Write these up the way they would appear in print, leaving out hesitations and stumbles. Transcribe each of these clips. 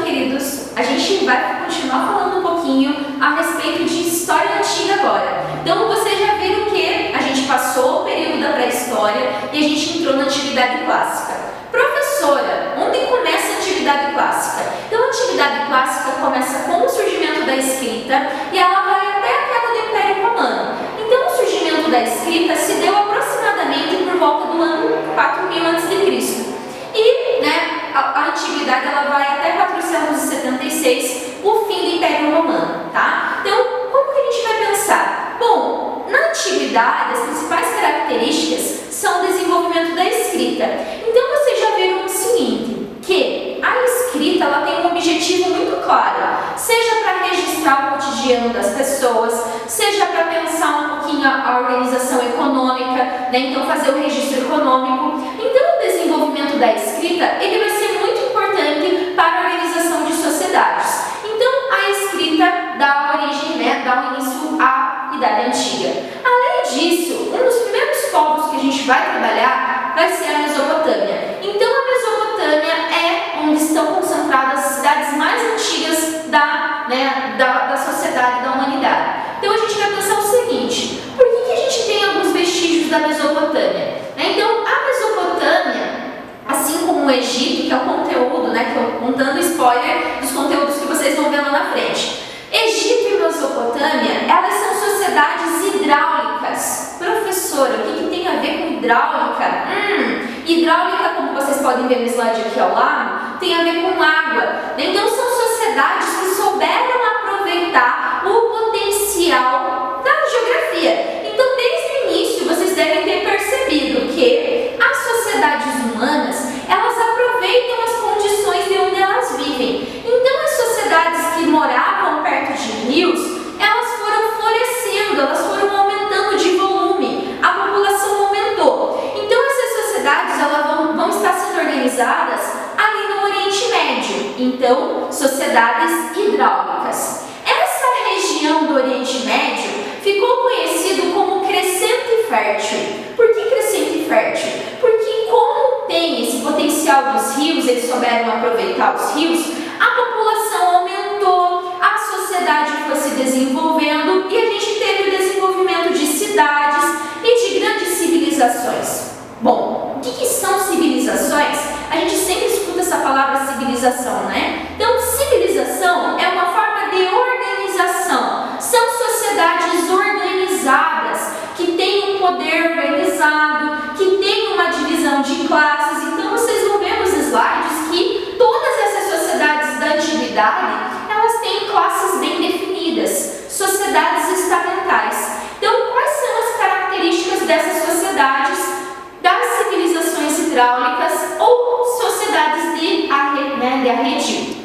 queridos, a gente vai continuar falando um pouquinho a respeito de história antiga agora. Então, vocês já viram que a gente passou o período da pré-história e a gente entrou na antiguidade clássica. Professora, onde começa a antiguidade clássica? Então, a antiguidade clássica começa com o surgimento da escrita e ela vai até a queda do Império Romano. Então, o surgimento da escrita se deu aproximadamente por volta do ano 4000 a.C. E a antiguidade ela vai até 476, o fim do Império Romano, tá? Então, como que a gente vai pensar? Bom, na antiguidade, as principais características são o desenvolvimento da escrita. Então, vocês já viram o seguinte, que a escrita ela tem um objetivo muito claro, seja para registrar o cotidiano das pessoas, seja para pensar um pouquinho a organização econômica, então fazer o registro econômico. Então, o desenvolvimento da escrita ele vai ser muito importante para a organização de sociedades. Então, a escrita dá origem, dá início à Idade Antiga. Além disso, um dos primeiros povos que a gente vai trabalhar vai ser a Mesopotâmia. Então, a Mesopotâmia é onde estão concentradas as cidades mais antigas da sociedade, da humanidade. Então, a gente vai pensar o seguinte, por que a gente tem alguns vestígios da Mesopotâmia? Então, a Mesopotâmia, assim como o Egito, que é o conteúdo, que eu contando spoiler dos conteúdos que vocês vão ver lá na frente. Egito e Mesopotâmia, elas são sociedades hidráulicas. Professora, o que tem a ver com hidráulica? Hidráulica, como vocês podem ver no slide aqui ao lado, tem a ver com água. Então, são sociedades que souberam aproveitar o potencial da geografia. Então, desde o início, vocês devem ter percebido que as sociedades humanas, elas aproveitam as condições de onde elas vivem. Então, as sociedades que moravam perto de rios, elas foram florescendo, elas foram aumentando de volume, a população aumentou. Então, essas sociedades elas vão estar sendo organizadas ali no Oriente Médio. Então, sociedades hidráulicas. Essa região do Oriente Médio ficou conhecido como Crescente Fértil. Por que Crescente Fértil? Porque como tem esse potencial dos rios, eles souberam aproveitar os rios, a população aumentou, a sociedade foi se desenvolvendo e a gente teve o desenvolvimento de cidades e de grandes civilizações. Bom, o que são civilizações? A gente sempre escuta essa palavra civilização, Então, civilização é uma forma de organização. São sociedades organizadas, que têm um poder organizado, que têm uma divisão de classes. Então, vocês vão ver nos slides que todas essas sociedades da antiguidade, elas têm classes bem definidas, sociedades estamentais. Então, quais são as características dessas sociedades, das civilizações hidráulicas ou sociedades de arredio?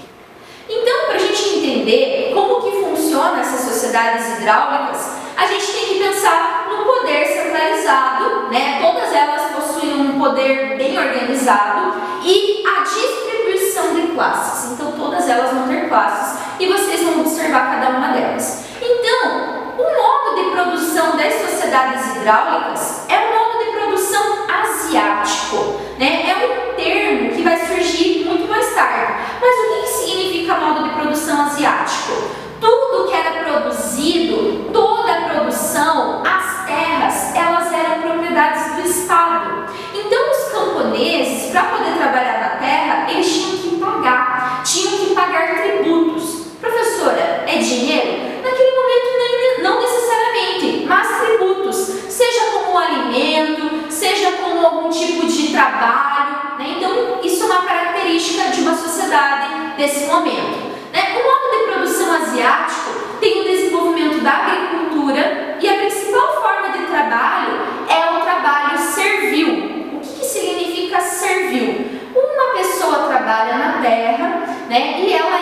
Então, para a gente entender como que funcionam essas sociedades hidráulicas, a gente tem que pensar no poder centralizado, Todas elas possuem um poder bem organizado e a distribuição de classes. Então, todas elas vão ter classes e vocês vão observar cada uma delas. Então, o modo de produção das sociedades hidráulicas é o modo de produção asiático, É um termo que vai surgir muito mais tarde. Mas o que significa modo de produção asiático? Tudo que era produzido, toda a produção, as terras, elas eram propriedades do Estado. Então, os camponeses, para poder trabalhar na terra, eles tinham que pagar tributos. Professora, é dinheiro? Naquele momento, não necessariamente, mas tributos, seja como alimento, seja como algum tipo de trabalho, Então, isso é uma característica de uma sociedade desse momento. O modo de produção asiático tem o desenvolvimento da agricultura e a principal forma de trabalho é o trabalho servil. O que significa servil? Uma pessoa trabalha na terra, e ela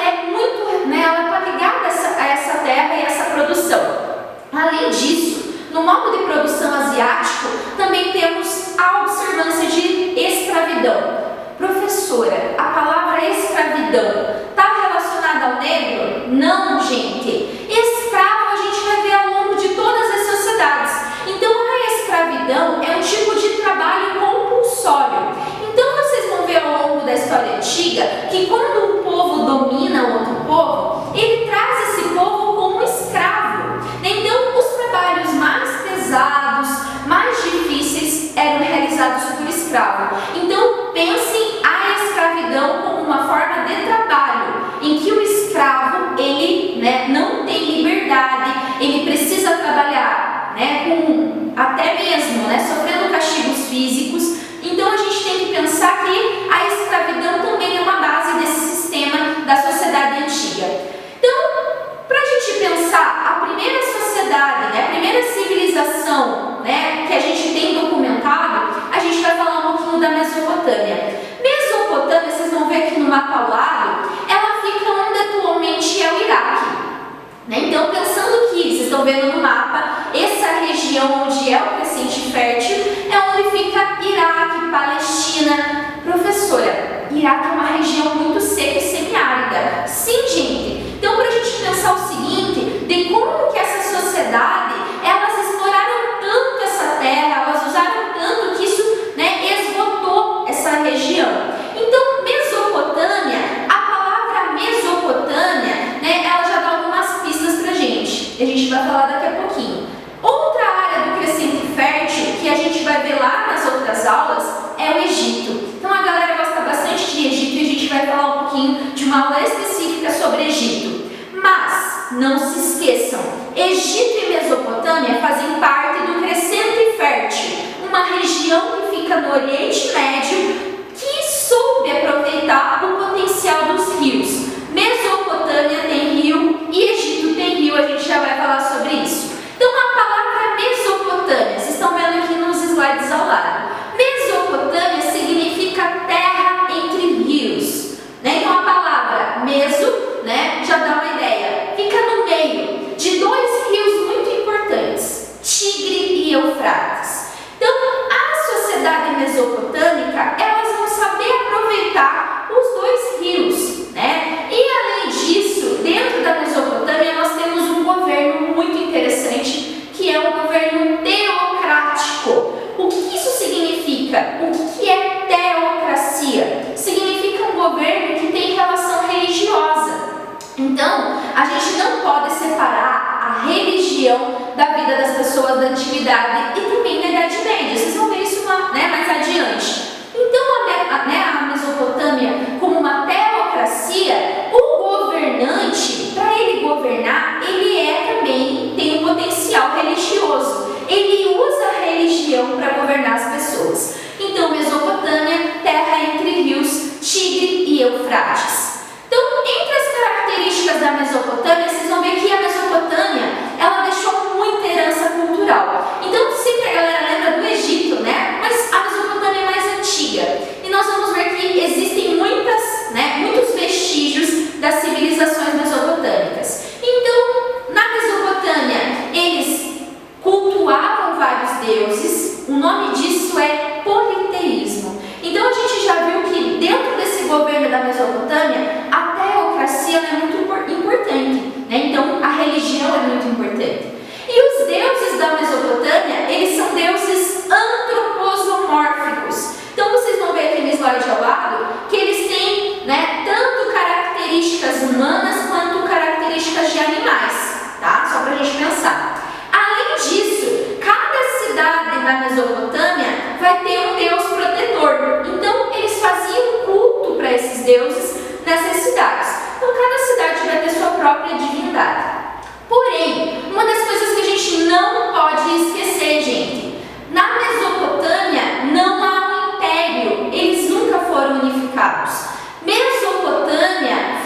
ela está ligada a essa terra e essa produção. Além disso, no modo de produção asiático, também temos a observância de escravidão. Professora, a palavra escravidão está relacionada ao negro? Não, gente. Escravo a gente vai ver ao longo de todas as sociedades. Então, a escravidão é um tipo de trabalho compulsório. Então, vocês vão ver ao longo da história antiga que quando o povo domina mapa ao lado, ela fica onde atualmente é o Iraque. Então, pensando que, vocês estão vendo no mapa, essa região onde é o crescente fértil é onde fica Iraque, Palestina. Professora, Iraque é uma região muito seca e semiárida. Sim, gente. Então, para a gente pensar o seguinte, de como que essa sociedade, elas exploraram tanto essa terra, elas usaram tanto que isso, esgotou essa região. Então, Mesopotâmia, a palavra Mesopotâmia, ela já dá algumas pistas pra gente. E a gente vai falar daqui a pouquinho. Outra área do crescente fértil que a gente vai ver lá nas outras aulas é o Egito. Então, a galera gosta bastante de Egito e a gente vai falar um pouquinho de uma aula específica sobre Egito. Mas, não se esqueçam, Egito e Mesopotâmia fazem parte do crescente fértil, uma região que fica no Oriente Médio que soube aproveitar o potencial dos rios. Mesopotâmia tem rio e Egito tem rio, a gente já vai falar sobre isso. Então, a palavra Mesopotâmia, vocês estão vendo aqui nos slides ao lado. Mesopotâmia significa terra entre rios. Então, a palavra meso, já dá uma ideia. Fica no meio de dois rios muito importantes, Tigre e Eufrates. Então, a sociedade mesopotâmica, elas vão saber aproveitar os dois rios, E além disso, dentro da Mesopotâmia, nós temos um governo muito interessante, que é o governo teocrático. O que isso significa? O que é teocracia? Significa um governo que tem relação religiosa. Então, a gente não pode separar a religião da vida das pessoas da antiguidade e também da Idade Média. Vocês vão ver isso mais adiante. Então, a Mesopotâmia, como uma teocracia, o governante, para ele governar, ele também tem um potencial religioso. Ele usa a religião para governar as pessoas. Então, Mesopotâmia, terra entre rios, Tigre e Eufrates. Então, entre as características da Mesopotâmia, vocês vão ver que a Mesopotâmia, ela deixou muita herança cultural. Então, sempre a galera lembra do Egito, Mas a Mesopotâmia é mais antiga. E nós vamos ver que existem muitos vestígios das civilizações mesopotâmicas. Então, na Mesopotâmia, eles cultuavam vários deuses. O nome disso é politeísmo. Então, a gente já viu que dentro desse governo da Mesopotâmia, a teocracia é muito importante, Então, a religião é muito importante. E os deuses da Mesopotâmia, eles são deuses antropomórficos. Então, vocês vão ver aqui no slide ao lado que eles têm, tanto características humanas quanto características de animais, Só para a gente pensar. Além disso, cada cidade na Mesopotâmia vai ter um deus protetor. Então, eles faziam culto para esses deuses nessas cidades. Então, cada cidade vai ter sua própria divindade. Porém, uma das coisas que a gente não pode esquecer, gente, na Mesopotâmia não há um império, eles nunca foram unificados. Mesopotâmia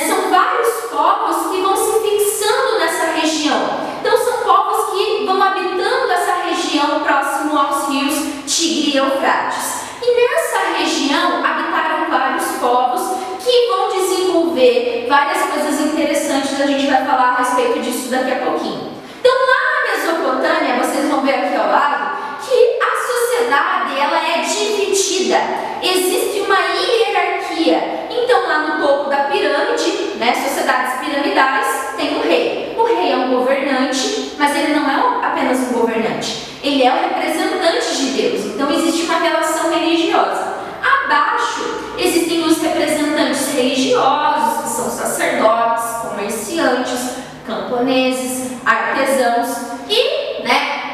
são vários povos que vão se fixando nessa região. Então, são povos que vão habitando essa região próximo aos rios Tigre e Eufrates. E nessa região habitaram vários povos que vão desenvolver várias coisas interessantes. A gente vai falar a respeito disso daqui a pouquinho. Então, lá na Mesopotâmia, vocês vão ver aqui ao lado que a sociedade ela é dividida. Existe uma hierarquia. Então, lá no topo da pirâmide, sociedades piramidais, tem o rei. O rei é um governante, mas ele não é apenas um governante. Ele é o representante de Deus. Então, existe uma relação religiosa. Abaixo, existem os representantes religiosos, que são sacerdotes, comerciantes, camponeses, artesãos e,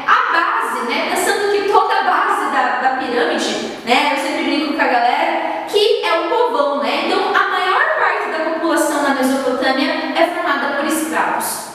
a base, pensando que toda a base da pirâmide, eu sempre brinco com a galera, que é o povão, Então, a maior parte da população na Mesopotâmia é formada por escravos,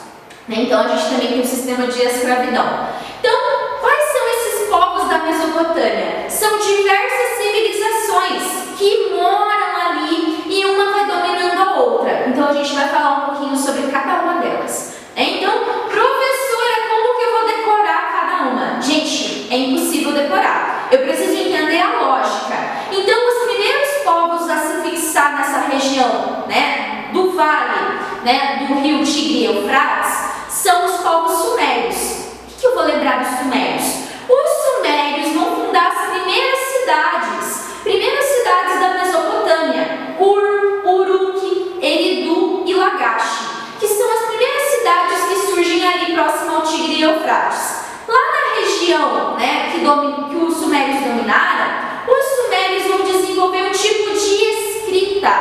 Então, a gente também tem um sistema de escravidão. Então, quais são esses povos da Mesopotâmia? São diversas civilizações que moram ali e uma vai dominando a outra. Então, a gente vai falar um pouquinho sobre cada uma delas. Então, professora, como que eu vou decorar cada uma? Gente, é impossível decorar. Eu preciso entender a lógica. Então, os primeiros povos a se fixar né, do rio Tigre e Eufrates são os povos sumérios. O que eu vou lembrar dos sumérios? Os sumérios vão fundar as primeiras cidades da Mesopotâmia: Ur, Uruk, Eridu e Lagash, que são as primeiras cidades que surgem ali próximo ao Tigre e Eufrates. Lá na região, né, que os sumérios dominaram, os sumérios vão desenvolver um tipo de escrita.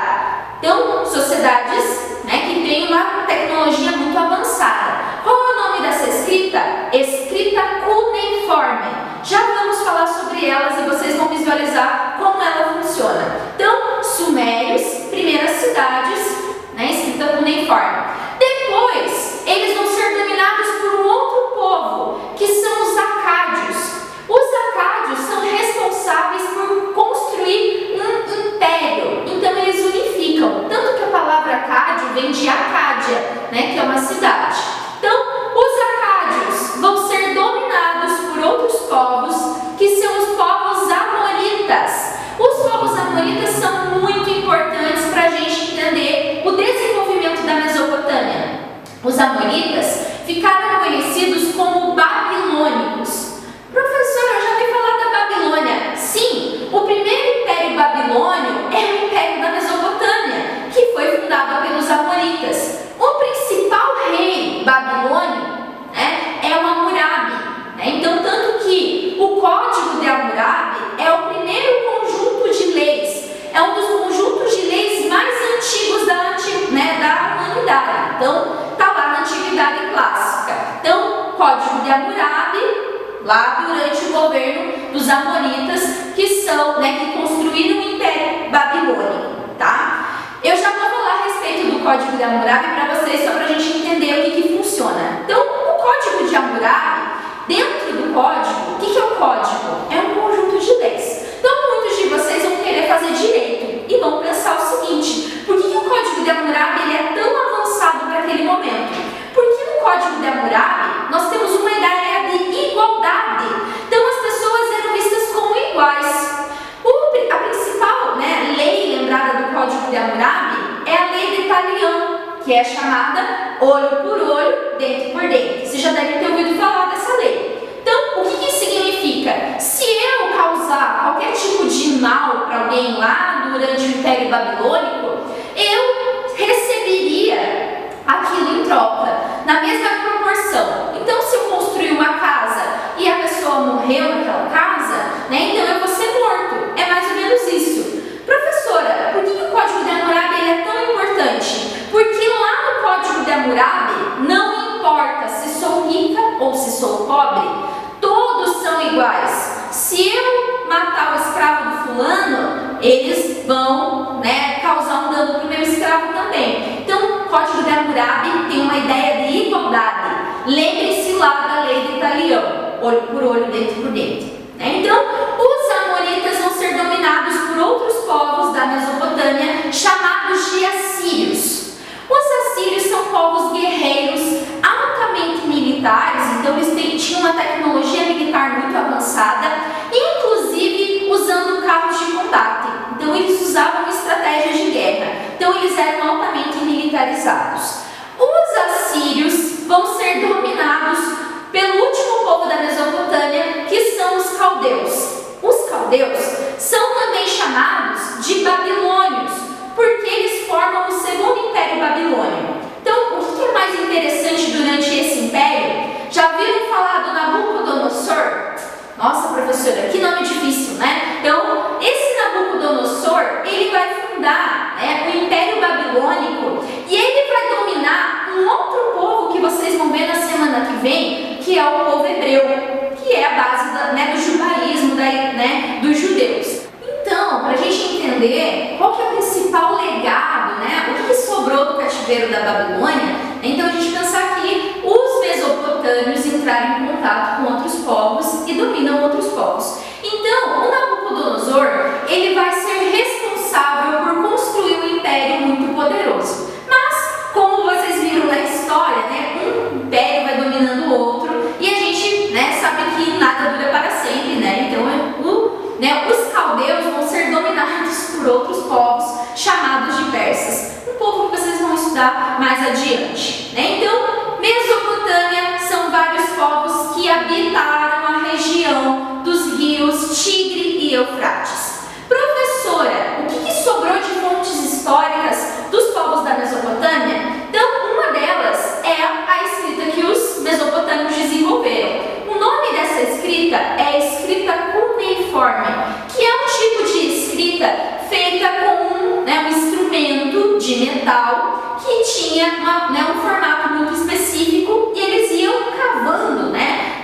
Então, sociedades, né, que têm uma tecnologia muito avançada. Qual é o nome dessa escrita? Escrita cuneiforme. Já vamos falar sobre elas e vocês vão visualizar como ela funciona. Então, sumérios, primeiras cidades, né, escrita cuneiforme. Depois, eles vão ser dominados por um outro povo, que são os acádios. Os acádios são responsáveis por construir um império. Então, eles unificam. Tanto que a palavra acádio vem de Acádia, né, que é uma cidade. Então, os acádios vão ser dominados por outros povos, que são os povos amonitas. Os povos amonitas são muito importantes para a gente entender o desenvolvimento da Mesopotâmia. Os amonitas ficaram conhecidos como babilônicos. Professora, eu já ouvi falar da Babilônia. Sim, o primeiro império babilônio é o império da Mesopotâmia, que foi fundado pelos amonitas. O principal rei babilônio, né, é o Hammurabi. Então, tanto que o Código de Hammurabi é o primeiro conjunto de leis, é um dos conjuntos de leis mais antigos da humanidade. Então, está lá na Antiguidade Clássica. Então, Código de Hammurabi, lá durante o governo dos amonitas, que são, né, que construíram o Império Babilônico, tá? Eu já vou falar a respeito do Código de Hammurabi para vocês, só para a gente entender o que funciona. Então, o Código de Hammurabi, dentro do código, o que é o código? É um conjunto de leis. Então, muitos de vocês vão querer fazer direito e vão pensar o seguinte: por que o Código de Hammurabi ele é tão avançado para aquele momento? Porque no Código de Hammurabi nós temos uma ideia de igualdade. Então, as pessoas eram vistas como iguais. A principal, né, lei lembrada do Código de Hammurabi é a lei de Talião, que é chamada olho por olho, dente por dente. Você já deve ter ouvido falar dessa lei. Então, o que isso significa? Se eu causar qualquer tipo de mal para alguém lá durante o Império Babilônico, eu receberia aquilo em troca, na mesma proporção. Então, se eu construir uma casa e a pessoa morreu naquela casa, né, então eu vou ser morto. É mais ou menos isso. Professora, por que o Código de Hammurabi ele é tão importante? Porque lá no Código de Hammurabi não importa se sou rica ou se sou pobre, todos são iguais. Se eu matar o escravo do fulano, eles vão, né, causar um dano para o meu escravo também. Então, o Código de Hammurabi tem uma ideia de igualdade. Lembre-se lá da lei de Talião, olho por olho, dente por dente. Então, os amonitas vão ser dominados por outros povos da Mesopotâmia, chamados de assírios. Os assírios são povos guerreiros, altamente militares, então eles tinham uma tecnologia militar muito avançada, inclusive usando carros de combate. Então, eles usavam estratégias de guerra. Então, eles eram altamente militarizados. Os assírios vão ser dominados pelo último povo da Mesopotâmia, que são os caldeus. Os caldeus são também chamados de babilônios, porque eles formam o segundo império babilônio. Então, o que é mais interessante durante esse império? Já viram falar do Nabucodonosor? Nossa, professora, que nome difícil, né? Então, esse Nabucodonosor, ele vai fundar, né, o Império Babilônico, e ele vai dominar um outro povo que vocês vão ver na semana que vem, que é o povo hebreu, que é a base do judaísmo, dos judeus. Então, para a gente entender qual que é o principal legado, né, o que sobrou do cativeiro da Babilônia, então a gente pensar que os mesopotâmios entraram em contato com outros povos e dominam outros povos. Então, o Nabucodonosor, ele vai ser responsável por construir um império muito poderoso. Mas, como vocês viram na história, né, um império vai dominando o outro e a gente, né, sabe que nada dura para sempre, né? Então, os caldeus vão ser dominados por outros povos chamados de persas. Um povo que vocês vão estudar estudar mais adiante, né? Então, Mesopotâmia são vários povos que habitaram a região dos rios Tigre e Eufrates. Professora, o que sobrou de fontes históricas dos povos da Mesopotâmia? Então, uma delas é a escrita que os mesopotâmios desenvolveram. O nome dessa escrita é a escrita cuneiforme, que é um tipo de escrita feita com um instrumento de metal que tinha um formato muito específico e eles iam cavando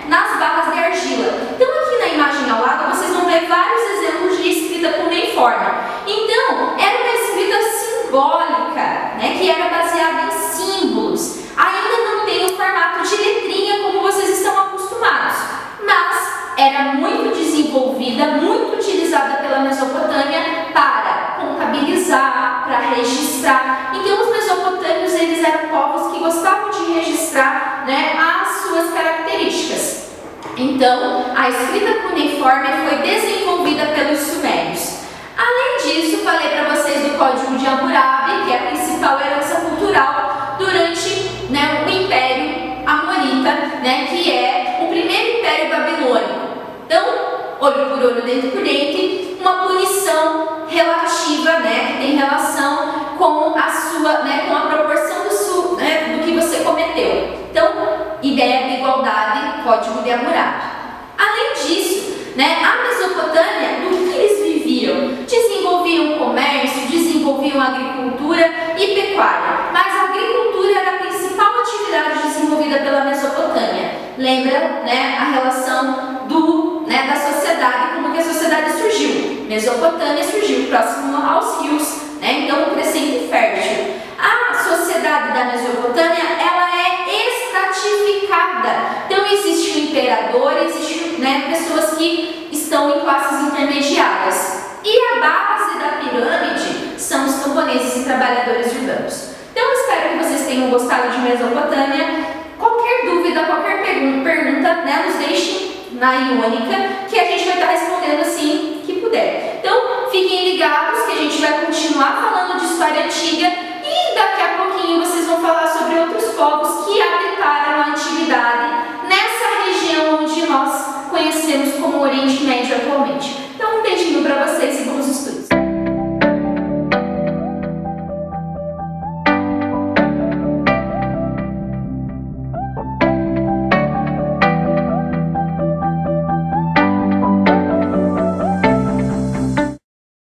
nas barras de argila. Então, aqui na imagem ao lado, vocês vão ver vários exemplos de escrita cuneiforme. Então, era uma escrita simbólica, que era baseada em símbolos. Ainda não tem o formato de letrinha como vocês estão acostumados, mas era muito desenvolvida, muito utilizada pela Mesopotâmia para contabilizar, para registrar. Então, os mesopotâmios eles eram povos que gostavam de registrar as suas características. Então, a escrita cuneiforme foi desenvolvida pelos sumérios. Além disso, falei para vocês do Código de Hammurabi, que é a principal herança cultural durante o Império Amorita, que é o primeiro império babilônico. Então, olho por olho, dente por dente, uma punição relativa, que tem relação com a sua, com a proporção do que você cometeu. Então, ideia de igualdade, Código de Hammurabi. Além disso, a Mesopotâmia, do que eles viviam? Desenvolviam comércio, desenvolviam agricultura e pecuária, mas a agricultura era a principal atividade desenvolvida pela Mesopotâmia. Lembra, a relação da sociedade, como que a sociedade surgiu? Mesopotâmia surgiu próximo aos rios, então um crescente fértil. A sociedade da Mesopotâmia, ela é estratificada. Então existe o imperador, existe pessoas que estão em classes intermediárias. E a base da pirâmide são os camponeses e trabalhadores urbanos. Então espero que vocês tenham gostado de Mesopotâmia. Qualquer dúvida, qualquer pergunta, nos deixem na Iônica, que a gente vai estar respondendo assim que puder. Então, fiquem ligados que a gente vai continuar falando de história antiga e daqui a pouquinho vocês vão falar sobre outros povos que habitaram a antiguidade nessa região onde nós conhecemos como Oriente Médio atualmente. Então, um beijinho para vocês e